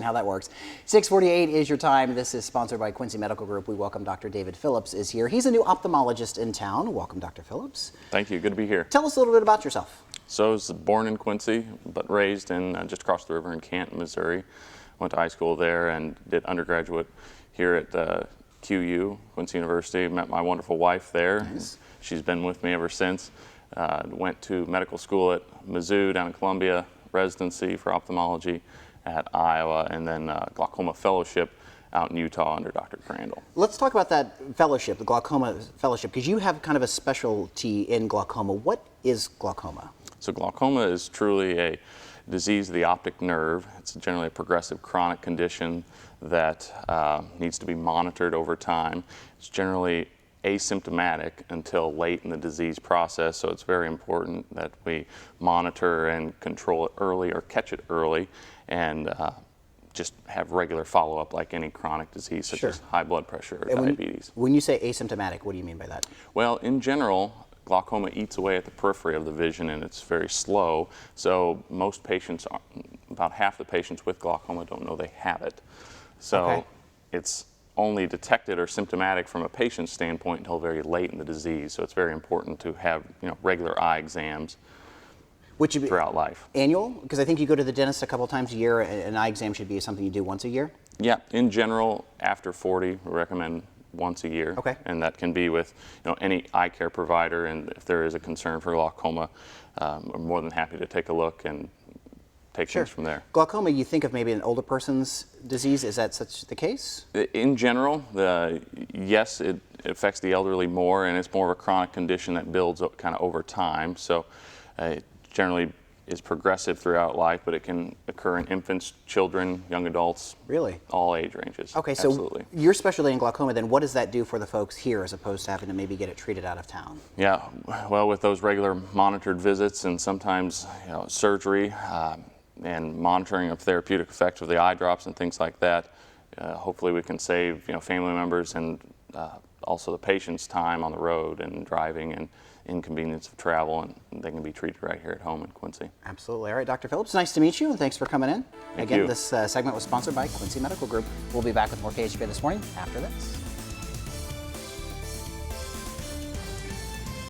how that works. 6:48 is your time. This is sponsored by Quincy Medical Group. We welcome Dr. David Phillips is here. He's a new ophthalmologist in town. Welcome, Dr. Phillips. Thank you. Good to be here. Tell us a little bit about yourself. So I was born in Quincy, but raised in just across the river in Canton, Missouri. Went to high school there and did undergraduate here at QU, Quincy University. Met my wonderful wife there. Nice. She's been with me ever since. Went to medical school at Mizzou down in Columbia, residency for ophthalmology at Iowa, and then glaucoma fellowship out in Utah under Dr. Crandall. Let's talk about that fellowship, the glaucoma fellowship, because you have kind of a specialty in glaucoma. What is glaucoma? So glaucoma is truly a disease of the optic nerve. It's generally a progressive chronic condition that needs to be monitored over time. It's generally asymptomatic until late in the disease process, so it's very important that we monitor and control it early or catch it early, and just have regular follow-up like any chronic disease such as high blood pressure or diabetes. When you say asymptomatic, what do you mean by that? Well, in general, glaucoma eats away at the periphery of the vision and it's very slow, so most patients, about half the patients with glaucoma don't know they have it. So it's only detected or symptomatic from a patient's standpoint until very late in the disease, so it's very important to have regular eye exams throughout life. Annual? Because I think you go to the dentist a couple times a year. An eye exam should be something you do once a year? Yeah, in general, after 40, we recommend once a year. Okay. And that can be with any eye care provider, and if there is a concern for glaucoma, we're more than happy to take a look and take things from there. Glaucoma, you think of maybe an older person's disease. Is that such the case? In general, yes, it affects the elderly more, and it's more of a chronic condition that builds up kind of over time. So it generally is progressive throughout life, but it can occur in infants, children, young adults. Really? All age ranges. Okay, so absolutely. Your specialty in glaucoma, then what does that do for the folks here as opposed to having to maybe get it treated out of town? Yeah, well, with those regular monitored visits and sometimes surgery, and monitoring of therapeutic effects of the eye drops and things like that, hopefully we can save family members and also the patient's time on the road and driving and inconvenience of travel, and they can be treated right here at home in Quincy. Absolutely. All right, Dr. Phillips, nice to meet you, and thanks for coming in. Thank Again, you. this segment was sponsored by Quincy Medical Group. We'll be back with more KHQA This Morning after this.